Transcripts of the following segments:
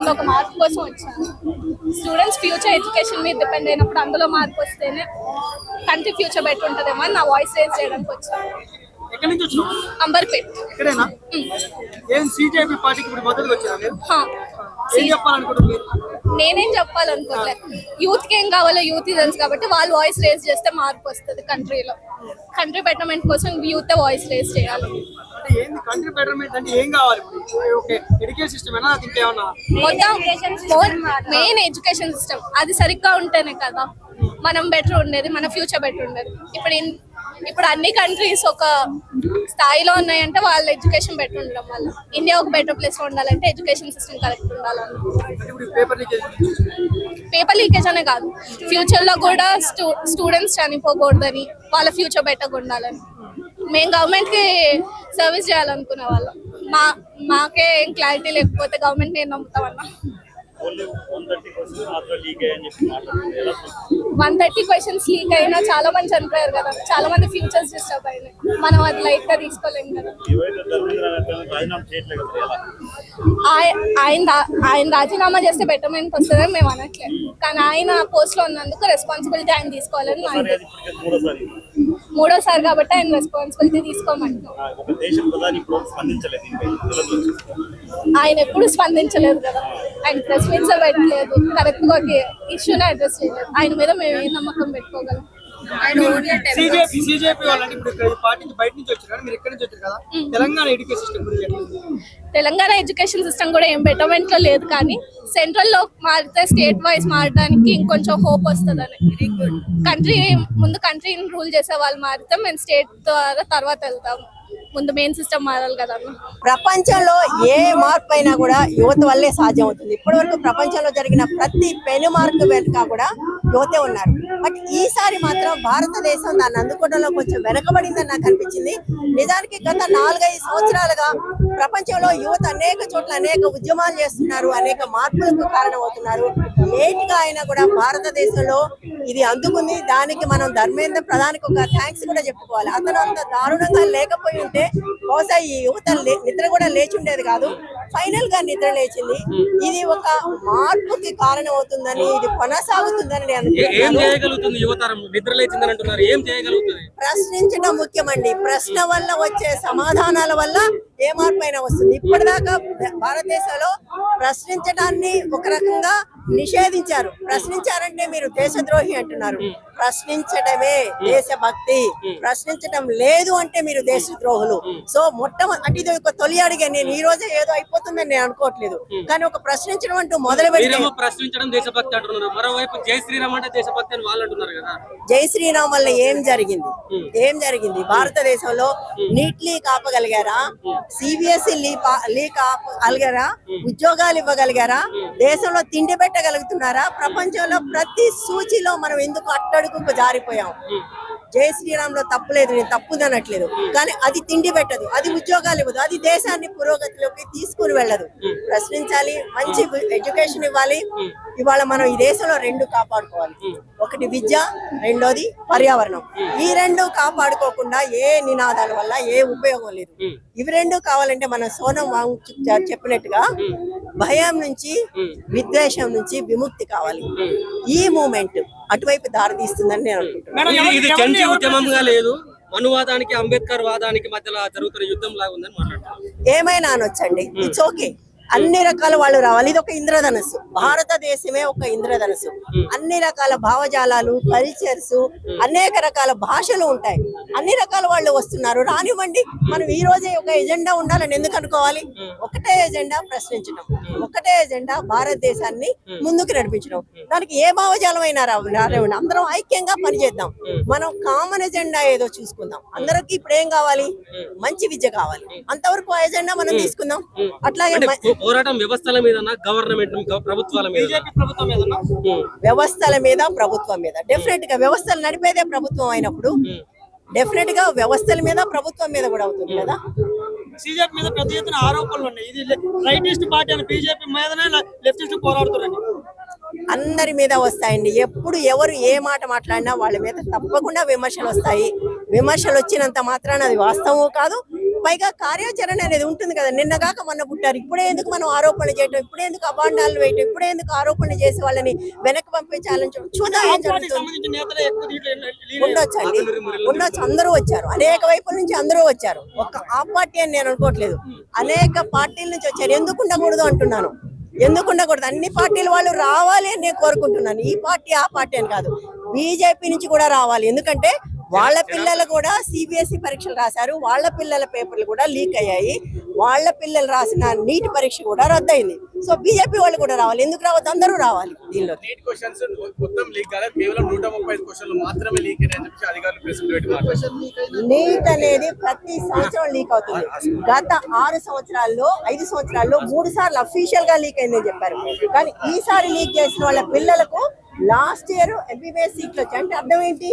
అందులో ఒక మార్క్ కోసం వచ్చాను. స్టూడెంట్స్ ఫ్యూచర్ ఎడ్యుకేషన్ మీద డిపెండ్ అయినప్పుడు అందులో మార్క్ వస్తేనే కంట్రీ ఫ్యూచర్ బెటర్ ఉంటుందేమో అని నా వాయిస్ రేజ్ చేయడానికి వచ్చాను. ఎక్కడి నుంచి వచ్చినావు? అంబర్పేట్. ఇక్కడేనా? ఏం సిజేపీ పార్టీకి ఇప్పుడు మద్దతుగా వచ్చారా మీరు? ఏం చెప్పాలనుకుంటున్నారు? నేనేం చెప్పాలనుకోలేదు. యూత్ కి ఏం కావాలో యూత్ తెలుసు కాబట్టి వాళ్ళు వాయిస్ రేజ్ చేస్తే మార్పు వస్తుంది కంట్రీలో. కంట్రీ బెటర్మెంట్ కోసం యూత్ వాయిస్ రేజ్ చేయాలి. అంటే ఏంది కంట్రీ బెటర్మెంట్ అంటే ఏం కావాలి? ఓకే, ఎడ్యుకేషన్ సిస్టమ్ ఏనా ఇంకేమన్నా? మొత్తం మెయిన్ ఎడ్యుకేషన్ సిస్టమ్ అది సరిగ్గా ఉంటేనే కదా మనం బెటర్ ఉండేది, మన ఫ్యూచర్ బెటర్ ఉండేది. ఇప్పుడు అన్ని కంట్రీస్ ఒక స్థాయిలో ఉన్నాయంటే వాళ్ళ ఎడ్యుకేషన్ బెటర్ ఉండడం వల్ల. ఇండియా ఒక బెటర్ ప్లేస్ లో ఉండాలంటే ఎడ్యుకేషన్ సిస్టమ్ కరెక్ట్ ఉండాలని. పేపర్ లీకేజ్ అనే కాదు, ఫ్యూచర్ లో కూడా స్టూడెంట్స్ చనిపోకూడదని, వాళ్ళ ఫ్యూచర్ బెటర్గా ఉండాలని. మేము గవర్నమెంట్ కి సర్వీస్ చేయాలనుకునే వాళ్ళం. మాకే ఏం క్లారిటీ లేకపోతే గవర్నమెంట్ నేను నమ్ముతామన్నా. 130 క్వశ్చన్స్ లీక్ అయినా చాలా మంది చనిపోయారు కదా, చాలా మంది ఫ్యూచర్స్ డిస్టర్బ్ అయినాయి. మనం అది లైట్ గా తీసుకోలేము కదా. ఆయన రాజీనామా చేస్తే బెటర్మెంట్ వస్తుందని మేము అనట్లేదు, కానీ ఆయన పోస్ట్ లో ఉన్నందుకు రెస్పాన్సిబిలిటీ ఆయన తీసుకోవాలని మూడోసారి కాబట్టి ఆయన రెస్పాన్సిబిలిటీ తీసుకోమంటున్నాం. ఆయన ఎప్పుడు స్పందించలేదు కదా, ఆయన ప్రెస్ మీట్స్ పెట్టలేదు, కరెక్ట్ గా ఇష్యూని అడ్రస్ చేయలేదు. ఆయన మీద మేము ఏ నమ్మకం పెట్టుకోగలం? తెలంగాణ ఎడ్యుకేషన్ సిస్టమ్ కూడా ఏం బెటర్మెంట్ లో లేదు, కానీ సెంట్రల్ లో మారితే స్టేట్ వైజ్ మారడానికి ఇంకొంచెం హోప్ వస్తుందని. కంట్రీని రూల్ చేసే వాళ్ళు మారితే మేము స్టేట్ ద్వారా తర్వాత వెళ్తాము. ముందు మెయిన్ సిస్టమ్ మారాలి కదా. ప్రపంచంలో ఏ మార్పు అయినా కూడా యువత వల్లే సాధ్యం అవుతుంది. ఇప్పటి వరకు ప్రపంచంలో జరిగిన ప్రతి పెను మార్పు వెనుక కూడా యువతే ఉన్నారు. బట్ ఈసారి మాత్రం భారతదేశం దాన్ని అందుకోవడంలో కొంచెం వెనకబడిందని నాకు అనిపించింది. నిజానికి గత 4-5 సంవత్సరాలుగా ప్రపంచంలో యువత అనేక చోట్ల అనేక ఉద్యమాలు చేస్తున్నారు, అనేక మార్పులకు కారణమవుతున్నారు. లేట్ గా అయినా కూడా భారతదేశంలో ఇది అందుకుంది. దానికి మనం ధర్మేంద్ర ప్రధానికి ఒక థ్యాంక్స్ కూడా చెప్పుకోవాలి. అతను అంత దారుణంగా లేకపోయి ఉంటే బహుశా ఈ యువత నిద్ర కూడా లేచి ఉండేది కాదు. ఫైనల్ గా నిద్ర లేచింది. ఇది ఒక మార్పుకి కారణం అవుతుందని, ఇది కొనసాగుతుందని నేను ప్రశ్నించడం ముఖ్యమండి. ప్రశ్న వల్ల వచ్చే సమాధానాల వల్ల ఏ మార్పు అయినా వస్తుంది. ఇప్పటిదాకా భారతదేశంలో ప్రశ్నించడాన్ని ఒక రకంగా నిషేధించారు. ప్రశ్నించారంటే మీరు దేశద్రోహి అంటున్నారు. ప్రశ్నించడమే దేశభక్తి. ప్రశ్నించడం లేదు అంటే మీరు దేశద్రోహులు. సో అంటే ఇది ఒక తొలి అడిగే. నేను ఈ రోజే ఏదో అయిపోతుందని నేను అనుకోవట్లేదు, కానీ ఒక ప్రశ్నించడం అంటూ మొదలు పెట్టి ప్రశ్నించడం దేశభక్తి అంటున్నారు. మరోవైపు జై శ్రీరామ్ అంటే దేశభక్తి అని వాళ్ళు అంటున్నారు కదా. జై శ్రీరామ్ వల్ల ఏం జరిగింది? భారతదేశంలో నీట్ లీక్ ఆపగలిగారా? సిబిఎస్ఈ లీక్ ఆపగలిగారా? ఉద్యోగాలు ఇవ్వగలిగారా? దేశంలో తిండి పెట్టగలుగుతున్నారా? ప్రపంచంలో ప్రతి సూచిలో మనం ఎందుకు అట్టడుగుకు జారిపోయాం? జై శ్రీరామ్ లో తప్పు లేదు, నేను తప్పుది అనట్లేదు, కానీ అది తిండి పెట్టదు, అది ఉద్యోగాలు ఇవ్వదు, అది దేశాన్ని పురోగతిలోకి తీసుకుని వెళ్ళదు. ప్రశ్నించాలి, మంచి ఎడ్యుకేషన్ ఇవ్వాలి. ఇవాళ మనం ఈ దేశంలో 2 కాపాడుకోవాలి. ఒకటి విద్య, రెండోది పర్యావరణం. ఈ 2 కాపాడుకోకుండా ఏ నినాదాల వల్ల ఏ ఉపయోగం లేదు. ఇవి 2 కావాలంటే మన సోనం వాంగ్చుక్ చెప్పినట్టుగా భయం నుంచి, విద్వేషం నుంచి విముక్తి కావాలి. ఈ మూమెంట్ అటువైపు దారితీస్తుందని నేను అనుకుంటున్నాను. లేదు, మనువాదానికి అంబేద్కర్ వాదానికి మధ్యలో జరుగుతున్న యుద్ధం లాగా ఉందని మాట్లాడుతున్నారు. ఏమైనా అనొచ్చండి, ఇట్స్ ఓకే. అన్ని రకాల వాళ్ళు రావాలి. ఇది ఒక ఇంద్రధనస్సు. భారతదేశమే ఒక ఇంద్రధనస్సు. అన్ని రకాల భావజాలాలు, కల్చర్స్, అనేక రకాల భాషలు ఉంటాయి. అన్ని రకాల వాళ్ళు వస్తున్నారు, రానివ్వండి. మనం ఈ రోజే ఒక ఎజెండా ఉండాలని ఎందుకు అనుకోవాలి? ఒకటే ఎజెండా ప్రశ్నించడం, ఒకటే ఎజెండా భారతదేశాన్ని ముందుకు నడిపించడం. దానికి ఏ భావజాలం అయినా రానివ్వండి, అందరం ఐక్యంగా పనిచేద్దాం. మనం కామన్ ఎజెండా ఏదో చూసుకుందాం. అందరికి ఇప్పుడు ఏం కావాలి? మంచి విద్య కావాలి. అంతవరకు ఆ ఎజెండా మనం తీసుకుందాం. అట్లాగే పోరాటం వ్యవస్థల మీద, గవర్నమెంట్ ప్రభుత్వాల మీద, వ్యవస్థల మీద, ప్రభుత్వం మీద. డెఫినెట్ గా వ్యవస్థలు నడిపేదే ప్రభుత్వం అయినప్పుడు డెఫినెట్ గా వ్యవస్థల మీద, ప్రభుత్వం మీద కూడా అవుతుంది కదా. బీజేపీ మీద పెద్ద ఎత్తున ఆరోపణలు ఉన్నాయి. ఇది రైటిస్ట్ పార్టీ అని బీజేపీ మీదనే లెఫ్టిస్ట్ పోరాడుతున్నారు. అందరి మీద వస్తాయండి. ఎప్పుడు ఎవరు ఏ మాట మాట్లాడినా వాళ్ళ మీద తప్పకుండా విమర్శలు వస్తాయి. విమర్శలు వచ్చినంత మాత్రాన అది వాస్తవం కాదు. పైగా కార్యాచరణ అనేది ఉంటుంది కదా. నిన్నగాక మొన్న పుట్టారు, ఇప్పుడే ఎందుకు మనం ఆరోపణలు చేయటం, ఇప్పుడే ఎందుకు అభాండాలు వేయటం, ఇప్పుడే ఎందుకు ఆరోపణలు చేసి వాళ్ళని వెనక్కి పంపించాలని చూద్దాం ఏం జరుగుతుంది. సంబంధించిన నేతలు ఎక్కువ దీంట్లో lead ఉండొచ్చండి, ఉండొచ్చు. అందరూ వచ్చారు, అనేక వైపుల నుంచి అందరూ వచ్చారు. ఒక్క ఆ పార్టీ అని నేను అనుకోవట్లేదు, అనేక పార్టీల నుంచి వచ్చారు. ఎందుకు ఉండకూడదు అంటున్నాను, ఎందుకు ఉండకూడదు. అన్ని పార్టీల వాళ్ళు రావాలి అని నేను కోరుకుంటున్నాను. ఈ పార్టీ ఆ పార్టీ అని కాదు, బీజేపీ నుంచి కూడా రావాలి. ఎందుకంటే వాళ్ళ పిల్లలు కూడా సిబిఎస్ఈ పరీక్షలు రాశారు, వాళ్ళ పిల్లల పేపర్లు కూడా లీక్ అయ్యాయి, వాళ్ళ పిల్లలు రాసిన నీట్ పరీక్ష కూడా రద్దయింది. సో బీజేపీ వాళ్ళు కూడా రావాలి. ఎందుకు రావద్దు, అందరూ రావాలి. దీనిలో నీట్ క్వశ్చన్స్ మొత్తం లీక్ కాలేదు, కేవలం 135 క్వశ్చన్లు మాత్రమే లీక్ అని చెప్పి అధికారులు ప్రెస్ మీట్ పెట్టి మాట్లాడారు. నీట్ అనేది ప్రతి సంవత్సరం లీక్ అవుతుంది. గత 6 సంవత్సరాల్లో 5 సంవత్సరాల్లో 3 సార్లు అఫీషియల్ గా లీక్ అయిందని చెప్పారు. కానీ ఈసారి లీక్ చేసిన వాళ్ళ పిల్లలకు లాస్ట్ ఇయర్ ఎంబీబీఎస్ సీట్లు వచ్చాయి అంటే అర్థం ఏంటి?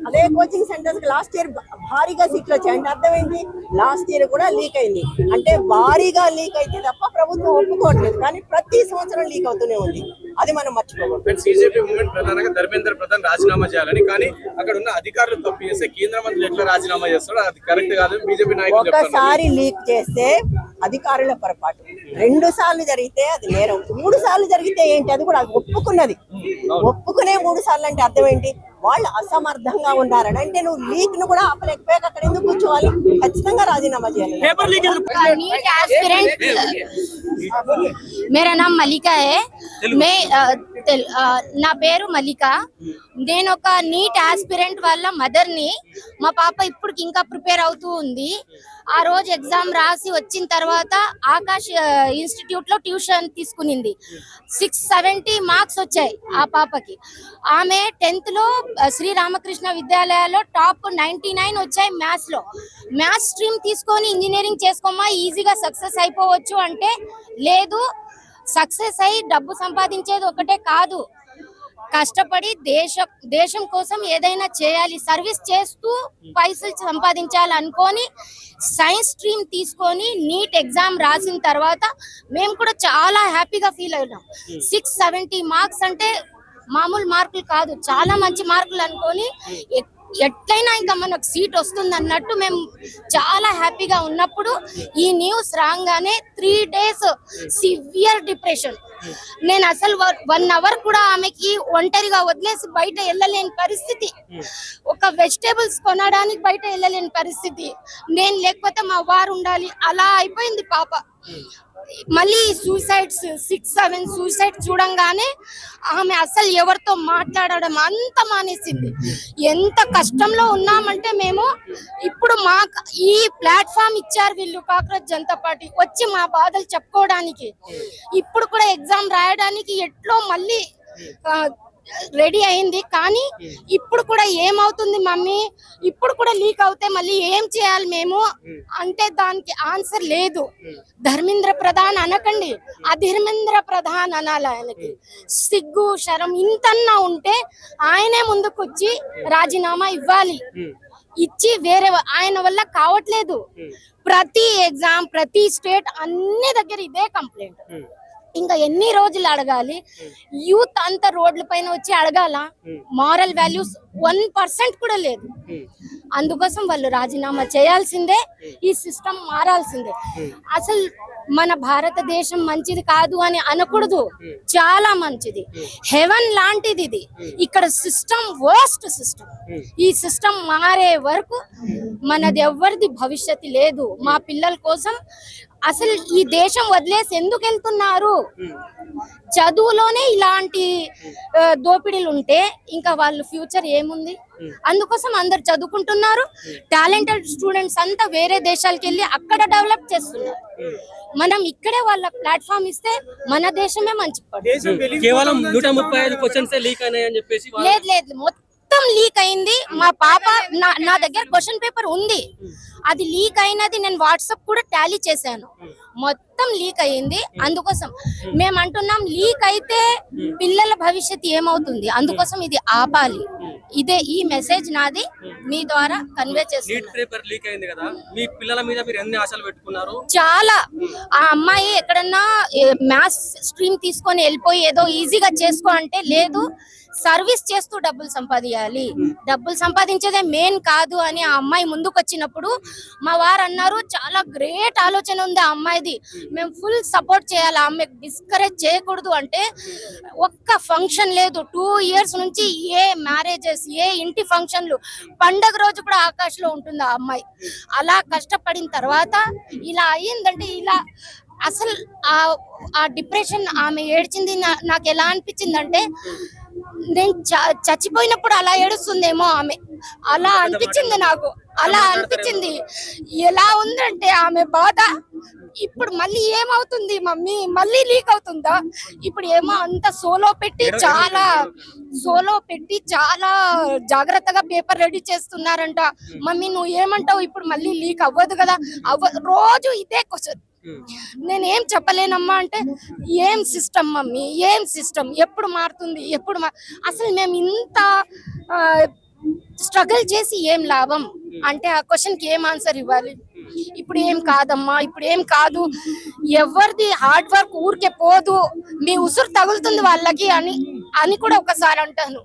అదే కోచింగ్ సెంటర్స్ కి లాస్ట్ ఇయర్ భారీగా సీట్లు వచ్చాయి అంటే అర్థం ఏంటి? లాస్ట్ ఇయర్ కూడా లీక్ అయింది. అంటే భారీగా లీక్ అయితే తప్ప ప్రభుత్వం ఒప్పుకోవట్లేదు, కానీ ప్రతి సంవత్సరం లీక్ అవుతూనే ఉంది. అది మనం మర్చిపోకూడదు. బీజేపీ మూవ్మెంట్ ప్రధానంగా ధర్మేంద్ర ప్రధాన్ రాజీనామా చేయాలని, కానీ అక్కడ ఉన్న అధికారులు తప్పు చేస్తే కేంద్ర మంత్రులు ఎట్లా రాజీనామా చేస్తారో అది కరెక్ట్ కాదు బీజేపీ నాయకులు చెప్తున్నారు. ఒకసారి లీక్ చేస్తే అధికారుల పొరపాటు, 2 సార్లు జరిగితే అది నేరం, 3 సార్లు జరిగితే ఏంటి? అది కూడా ఒప్పుకున్నది. ఒప్పుకునే 3 సార్లు అంటే అర్థం ఏంటి? వాళ్ళు అసమర్థంగా ఉన్నారని. అంటే నువ్వు లీక్ ను కూడా ఆపలేకపోయాక అక్కడ ఎందుకు కూర్చోవాలి? ఖచ్చితంగా రాజీనామా చేయాలి. పేపర్ లీక్ नीट एस्पिरेंट मेरा नाम मलिका है मैं నా పేరు మలిక నేను ఒక నీట్ ఆస్పిరెంట్ వాళ్ళ మదర్ ని మా పాప ఇప్పుడు ఇంకా ప్రిపేర్ అవుతూ ఉంది ఆ రోజు ఎగ్జామ్ రాసి వచ్చిన తర్వాత ఆకాష్ ఇన్స్టిట్యూట్ లో ట్యూషన్ తీసుకునింది 670 మార్క్స్ వచ్చాయి ఆ పాపకి ఆమె 10th లో శ్రీ రామకృష్ణ విద్యాలయాలో టాప్ 99 వచ్చాయి మ్యాథ్స్ స్ట్రీమ్ తీసుకొని ఇంజనీరింగ్ చేసుకోమా ఈజీగా సక్సెస్ అయిపోవచ్చు అంటే లేదు సక్సెస్ అయి డబ్బు సంపాదించేది ఒకటే కాదు కష్టపడి దేశం కోసం ఏదైనా చేయాలి సర్వీస్ చేస్తూ పైసలు సంపాదించాలి అనుకొని సైన్స్ స్ట్రీమ్ తీసుకొని నీట్ ఎగ్జామ్ రాసిన తర్వాత మేము కూడా చాలా హ్యాపీగా ఫీల్ అయినాం 670 మార్క్స్ అంటే మామూలు మార్కులు కాదు చాలా మంచి మార్కులు అనుకొని ఎట్లయినా ఇంకా మనకు సీట్ వస్తుంది అన్నట్టు మేము చాలా హ్యాపీగా ఉన్నప్పుడు ఈ న్యూస్ రాగానే 3 days సివియర్ డిప్రెషన్ నేను అసలు 1 hour కూడా ఆమెకి ఒంటరిగా వదిలేసి బయట వెళ్ళలేని పరిస్థితి ఒక వెజిటేబుల్స్ కొనడానికి బయట వెళ్ళలేని పరిస్థితి నేను లేకపోతే మా వారు ఉండాలి అలా అయిపోయింది పాప మళ్ళీ సూసైడ్స్ 6-7 సూసైడ్ చూడంగానే ఆమె అసలు ఎవరితో మాట్లాడడం అంత మానేసింది ఎంత కష్టంలో ఉన్నామంటే మేము ఇప్పుడు మా ఈ ప్లాట్ఫామ్ ఇచ్చారు వీళ్ళు కాక్రోచ్ జనతా పార్టీ వచ్చి మా బాధలు చెప్పుకోవడానికి ఇప్పుడు కూడా ఎగ్జామ్ రాయడానికి ఎట్లో మళ్ళీ రెడీ అయింది కానీ ఇప్పుడు కూడా ఏమవుతుంది మమ్మీ ఇప్పుడు కూడా లీక్ అవుతే మళ్ళీ ఏం చేయాలి మేము అంటే దానికి ఆన్సర్ లేదు ధర్మేంద్ర ప్రధాన్ అనకండి అధర్మేంద్ర ప్రధాన్ అనాలి ఆయనకి సిగ్గు శరం ఇంతన్నా ఉంటే ఆయనే ముందుకొచ్చి రాజీనామా ఇవ్వాలి ఇచ్చి వేరే ఆయన వల్ల కావట్లేదు ప్రతి ఎగ్జామ్ ప్రతి స్టేట్ అన్ని దగ్గర ఇదే కంప్లైంట్ ఇంకా ఎన్ని రోజులు అడగాలి యూత్ అంతా రోడ్ల పైన వచ్చి అడగాల మారల్ వాల్యూస్ 1% కూడా లేదు అందుకోసం వాళ్ళు రాజీనామా చేయాల్సిందే ఈ సిస్టమ్ మారాల్సిందే అసలు మన భారతదేశం మంచిది కాదు అని అనకూడదు చాలా మంచిది హెవెన్ లాంటిది ఇది ఇక్కడ సిస్టమ్ వర్స్ట్ సిస్టమ్ ఈ సిస్టమ్ మారే వరకు మనది ఎవరిది భవిష్యత్తు లేదు మా పిల్లల కోసం అసలు ఈ దేశం వదిలేసి ఎందుకు వెళ్తున్నారు చదువులోనే ఇలాంటి దోపిడీలు ఉంటే ఇంకా వాళ్ళ ఫ్యూచర్ ఏముంది అందుకోసం అందరు చదువుకుంటున్నారు టాలెంటెడ్ స్టూడెంట్స్ అంతా వేరే దేశాలకు వెళ్ళి అక్కడ డెవలప్ చేస్తున్నారు మనం ఇక్కడే వాళ్ళ ప్లాట్ఫామ్ ఇస్తే మన దేశమే మంచి కేవలం 135 క్వశ్చన్స్ లీక్ అయినాయని చెప్పేసి లేదు మొత్తం లీక్ అయింది మా పాప నా దగ్గర క్వశ్చన్ పేపర్ ఉంది అది లీక్ అయినది నేను వాట్సాప్ కూడా టాలీ చేశాను మొత్తం లీక్ అయ్యింది. అందుకోసం మేము అంటున్నాం, లీక్ అయితే పిల్లల భవిష్యత్తు ఏమవుతుంది, అందుకోసం ఇది ఆపాలి. ఇదే ఈ మెసేజ్ నాది మీ ద్వారా కన్వే నీట్ చేస్తున్నాను. పేపర్ లీక్ అయింది కదా, మీ పిల్లల మీద మీరు ఎన్ని ఆశలు పెట్టుకున్నారు? చాలా. ఆ అమ్మాయి ఎక్కడన్నా మ్యాథ్స్ స్ట్రీమ్ తీసుకొని వెళ్ళిపోయి ఏదో ఈజీగా చేసుకో అంటే లేదు, సర్వీస్ చేస్తూ డబ్బులు సంపాదించాలి, డబ్బులు సంపాదించేదే మెయిన్ కాదు అని ఆ అమ్మాయి ముందుకు వచ్చినప్పుడు మా వారు అన్నారు, చాలా గ్రేట్ ఆలోచన ఉంది ఆ అమ్మాయిది, మేము ఫుల్ సపోర్ట్ చేయాలి, ఆమె డిస్కరేజ్ చేయకూడదు అంటే ఒక్క ఫంక్షన్ లేదు. 2 years నుంచి ఏ మ్యారేజెస్, ఏ ఇంటి ఫంక్షన్లు, పండగ రోజు కూడా ఆకాశంలో ఉంటుంది ఆ అమ్మాయి. అలా కష్టపడిన తర్వాత ఇలా అయ్యిందంటే, ఇలా అసలు ఆ డిప్రెషన్ ఆమె ఏడ్చింది నాకు ఎలా అనిపించిందంటే, నేను చచ్చిపోయినప్పుడు అలా ఏడుస్తుందేమో ఆమె, అలా అనిపించింది నాకు. అలా అనిపించింది. ఎలా ఉందంటే ఆమె బాధ, ఇప్పుడు మళ్ళీ ఏమవుతుంది మమ్మీ, మళ్ళీ లీక్ అవుతుందా, ఇప్పుడు ఏమో అంత సోలో పెట్టి చాలా జాగ్రత్తగా పేపర్ రెడీ చేస్తున్నారంట. మమ్మీ నువ్వు ఏమంటావు, ఇప్పుడు మళ్ళీ లీక్ అవ్వదు కదా, రోజు ఇదే క్వశ్చన్. నేనేం చెప్పలేనమ్మా అంటే, ఏం సిస్టమ్ మమ్మీ, ఏం సిస్టమ్, ఎప్పుడు మారుతుంది, అసలు మేము ఇంత స్ట్రగుల్ చేసి ఏం లాభం అంటే ఆ క్వశ్చన్ కి ఏం ఆన్సర్ ఇవ్వాలి? ఇప్పుడు ఏం కాదమ్మా, ఇప్పుడు ఏం కాదు, ఎవరిది హార్డ్ వర్క్ ఊరికే పోదు, మీ ఉసురు తగులుతుంది వాళ్ళకి అని కూడా ఒకసారి అంటాను.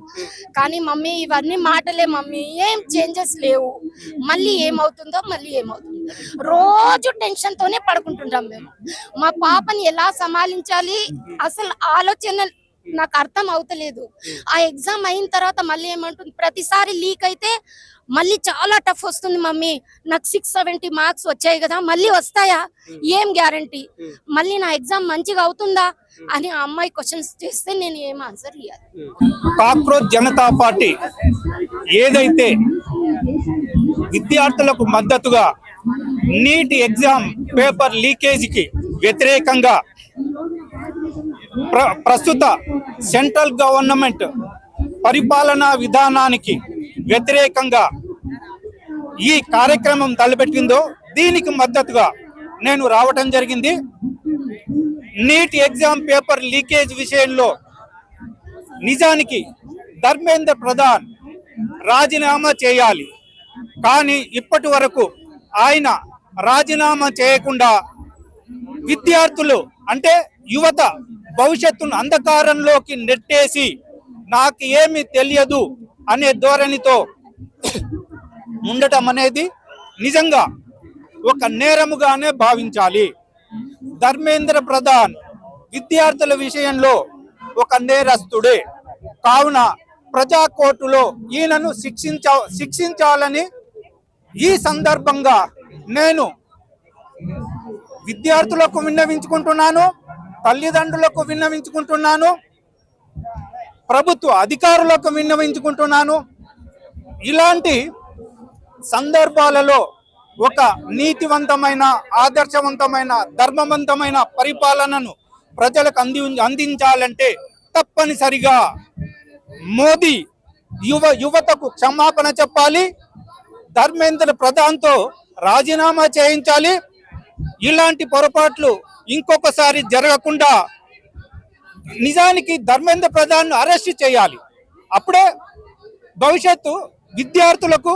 కానీ మమ్మీ ఇవన్నీ మాటలే మమ్మీ, ఏం చేంజెస్ లేవు, మళ్ళీ ఏమవుతుందో. రోజు టెన్షన్ తోనే పడుకుంటుంటాం మేము. మా పాపని ఎలా సంభాలించాలి అసలు ఆలోచన నాకు అర్థం అవుతలేదు. ఆ ఎగ్జామ్ అయిన తర్వాత మళ్ళీ ఏమంటుంది, ప్రతిసారి లీక్ అయితే మళ్ళీ చాలా టఫ్ వస్తుంది మమ్మీ, నాకు 670 మార్క్స్ వచ్చాయి కదా, మళ్ళీ వస్తాయా, ఏం గ్యారంటీ, మళ్ళీ నా ఎగ్జామ్ మంచిగా అవుతుందా అని ఆ అమ్మాయి క్వశ్చన్స్ చేస్తే నేను ఏం ఆన్సర్ ఇవ్వాలి? కాక్రోచ్ జనతా పార్టీ ఏదైతే విద్యార్థులకు మద్దతుగా నీట్ ఎగ్జామ్ పేపర్ లీకేజీకి వ్యతిరేకంగా ప్రస్తుత సెంట్రల్ గవర్నమెంట్ పరిపాలనా విధానానికి వ్యతిరేకంగా ఈ కార్యక్రమం తలపెట్టిందో దీనికి మద్దతుగా నేను రావటం జరిగింది. నీట్ ఎగ్జామ్ పేపర్ లీకేజ్ విషయంలో నిజానికి ధర్మేంద్ర ప్రధాన్ రాజీనామా చేయాలి, కానీ ఇప్పటి వరకు ఆయన రాజీనామా చేయకుండా విద్యార్థులు అంటే యువత భవిష్యత్తును అంధకారంలోకి నెట్టేసి నాకు ఏమీ తెలియదు అనే ధోరణితో ఉండటం అనేది నిజంగా ఒక నేరముగానే భావించాలి. ధర్మేంద్ర ప్రధాన్ విద్యార్థుల విషయంలో ఒక నేరస్తుడే, కావున ప్రజా కోర్టులో ఈయనను శిక్షించాలని ఈ సందర్భంగా నేను విద్యార్థులకు విన్నవించుకుంటున్నాను, తల్లిదండ్రులకు విన్నవించుకుంటున్నాను, ప్రభుత్వ అధికారులకు విన్నవించుకుంటున్నాను. ఇలాంటి సందర్భాలలో ఒక నీతివంతమైన, ఆదర్శవంతమైన, ధర్మవంతమైన పరిపాలనను ప్రజలకు అందించాలంటే తప్పనిసరిగా మోదీ యువతకు క్షమాపణ చెప్పాలి, ధర్మేంద్ర ప్రధాన్తో రాజీనామా చేయించాలి. ఇలాంటి పొరపాట్లు ఇంకొకసారి జరగకుండా నిజానికి ధర్మేంద్ర ప్రధాన్ అరెస్ట్ చేయాలి. అప్పుడే భవిష్యత్తు విద్యార్థులకు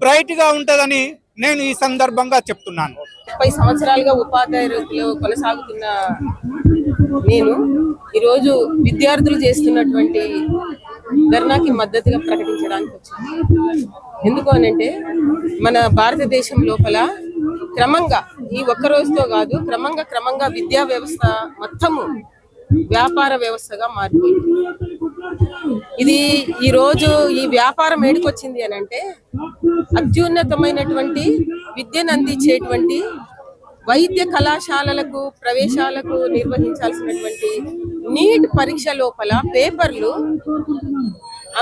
బ్రైట్ గా ఉంటుందని నేను ఈ సందర్భంగా చెప్తున్నాను. 30 సంవత్సరాలుగా ఉపాధ్యాయ వృత్తిలో కొనసాగుతున్న నేను ఈరోజు విద్యార్థులు చేస్తున్నటువంటి ధర్నాకి మద్దతుగా ప్రకటించడానికి వచ్చాను. ఎందుకు అనంటే, మన భారతదేశం లోపల క్రమంగా, ఈ ఒక్క రోజుతో కాదు, క్రమంగా విద్యా వ్యవస్థ మొత్తము వ్యాపార వ్యవస్థగా మారిపోయింది. ఇది ఈ రోజు ఈ వ్యాపారం ఏడుకొచ్చింది అని అంటే, అత్యున్నతమైనటువంటి విద్యను అందించేటువంటి వైద్య కళాశాలలకు ప్రవేశాలకు నిర్వహించాల్సినటువంటి నీట్ పరీక్ష లోపల పేపర్లు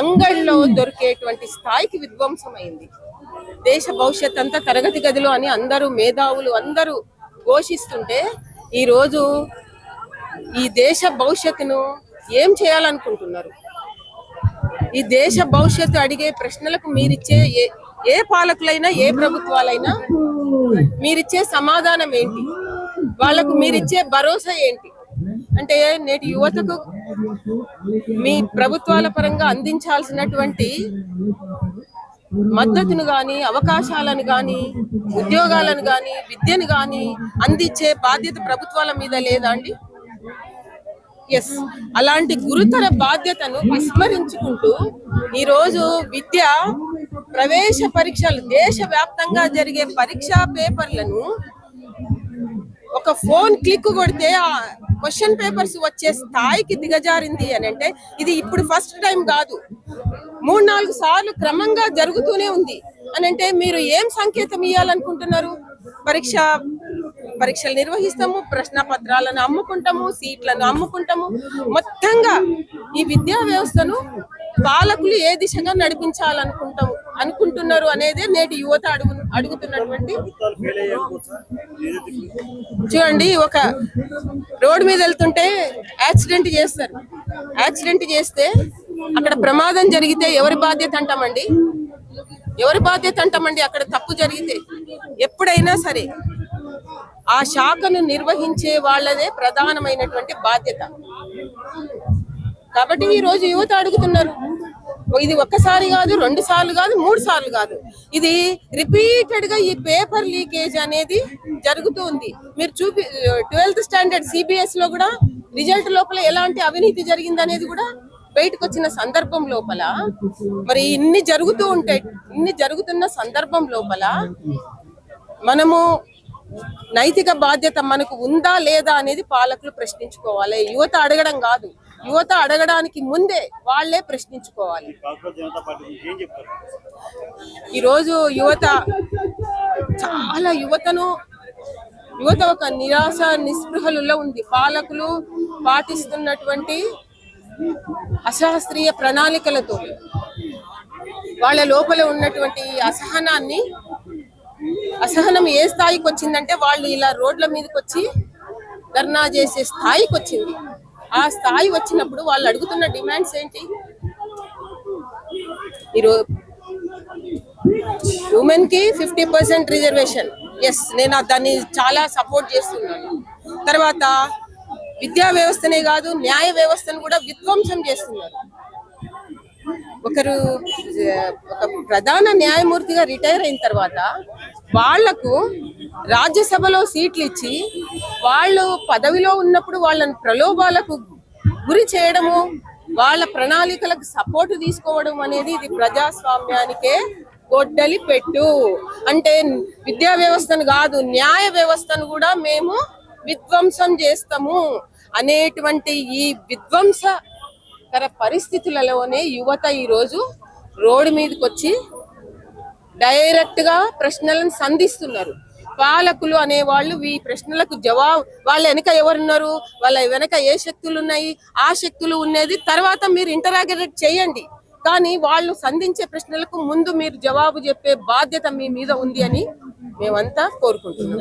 అంగళ్ళలో దొరికేటువంటి స్థాయికి విధ్వంసమైంది. దేశ భవిష్యత్ అంతా తరగతి గదిలో అని అందరూ మేధావులు అందరూ ఘోషిస్తుంటే, ఈరోజు ఈ దేశ భవిష్యత్తును ఏం చేయాలనుకుంటున్నారు? ఈ దేశ భవిష్యత్తు అడిగే ప్రశ్నలకు మీరిచ్చే ఏ పాలకులైనా, ఏ ప్రభుత్వాలైనా మీరిచ్చే సమాధానం ఏంటి? వాళ్ళకు మీరిచ్చే భరోసా ఏంటి? అంటే నేటి యువతకు మీ ప్రభుత్వాల పరంగా అందించాల్సినటువంటి మద్దతును గాని, అవకాశాలను గాని, ఉద్యోగాలను గాని, విద్యను గాని అందించే బాధ్యత ప్రభుత్వాల మీద లేదా అండి? ఎస్, అలాంటి గురుతర బాధ్యతను విస్మరించుకుంటూ ఈరోజు విద్య ప్రవేశ పరీక్షలు, దేశవ్యాప్తంగా జరిగే పరీక్షా పేపర్లను ఒక ఫోన్ క్లిక్ కొడితే ఆ క్వశ్చన్ పేపర్స్ వచ్చే స్థాయికి దిగజారింది అని అంటే ఇది ఇప్పుడు ఫస్ట్ టైం కాదు, 3-4 సార్లు క్రమంగా జరుగుతూనే ఉంది అని అంటే మీరు ఏం సంకేతం ఇవ్వాలనుకుంటున్నారు? పరీక్షలు నిర్వహిస్తాము, ప్రశ్న పత్రాలను అమ్ముకుంటాము, సీట్లను అమ్ముకుంటాము, మొత్తంగా ఈ విద్యా వ్యవస్థను పాలకులు ఏ దిశగా అనుకుంటున్నారు అనేదే నేటి యువత అడుగుతున్నటువంటి. చూడండి, ఒక రోడ్డు మీద వెళ్తుంటే యాక్సిడెంట్ చేస్తారు. యాక్సిడెంట్ చేస్తే అక్కడ ప్రమాదం జరిగితే ఎవరి బాధ్యత అంటామండి? ఎవరి బాధ్యత అంటామండి? అక్కడ తప్పు జరిగితే ఎప్పుడైనా సరే ఆ శాఖను నిర్వహించే వాళ్ళదే ప్రధానమైనటువంటి బాధ్యత. కాబట్టి ఈ రోజు యువత అడుగుతున్నారు, ఇది ఒక్కసారి కాదు, 2 సార్లు కాదు, 3 సార్లు కాదు, ఇది రిపీటెడ్ గా ఈ పేపర్ లీకేజ్ అనేది జరుగుతూ ఉంది. మీరు 12th స్టాండర్డ్ సిబిఎస్ లో కూడా రిజల్ట్ లోపల ఎలాంటి అవినీతి జరిగింది అనేది కూడా బయటకు వచ్చిన సందర్భం లోపల, మరి ఇన్ని జరుగుతున్న సందర్భం లోపల మనము నైతిక బాధ్యత మనకు ఉందా లేదా అనేది పాలకులు ప్రశ్నించుకోవాలి. యువత అడగడం కాదు, యువత అడగడానికి ముందే వాళ్ళే ప్రశ్నించుకోవాలి. ఈరోజు యువత ఒక నిరాశ నిస్పృహలలో ఉంది. పాలకులు పాటిస్తున్నటువంటి అశాస్త్రీయ ప్రణాళికలతో వాళ్ళ లోపల ఉన్నటువంటి అసహనం ఏ స్థాయికి వచ్చిందంటే వాళ్ళు ఇలా రోడ్ల మీదకి వచ్చి ధర్నా చేసే స్థాయికి వచ్చింది. ఆ స్థాయి వచ్చినప్పుడు వాళ్ళు అడుగుతున్న డిమాండ్స్ ఏంటి? ఈరోజు ఉమెన్ కి 50% రిజర్వేషన్, ఎస్, నేను దాన్ని చాలా సపోర్ట్ చేస్తున్నాను. తర్వాత విద్యా వ్యవస్థనే కాదు, న్యాయ వ్యవస్థను కూడా విధ్వంసం చేస్తున్నారు. ఒక ప్రధాన న్యాయమూర్తిగా రిటైర్ అయిన తర్వాత వాళ్లకు రాజ్యసభలో సీట్లు ఇచ్చి వాళ్ళు పదవిలో ఉన్నప్పుడు వాళ్ళని ప్రలోభాలకు గురి చేయడము, వాళ్ళ ప్రణాళికలకు సపోర్టు తీసుకోవడం అనేది ఇది ప్రజాస్వామ్యానికే గొడ్డలి పెట్టు. అంటే విద్యా వ్యవస్థను కాదు, న్యాయ వ్యవస్థను కూడా మేము విధ్వంసం చేస్తాము అనేటువంటి ఈ విధ్వంసకర పరిస్థితులలోనే యువత ఈరోజు రోడ్డు మీదకి వచ్చి డైరెక్ట్ గా ప్రశ్నలను సంధిస్తున్నారు. పాలకులు అనేవాళ్ళు ఈ ప్రశ్నలకు జవాబు, వాళ్ళ వెనక ఎవరున్నారు, వాళ్ళ వెనక ఏ శక్తులు ఉన్నాయి, ఆ శక్తులు ఉన్నది తర్వాత మీరు ఇంటరాగేట్ చేయండి, కానీ వాళ్ళు సంధించే ప్రశ్నలకు ముందు మీరు జవాబు చెప్పే బాధ్యత మీ మీద ఉంది అని మేమంతా కోరుకుంటున్నాం.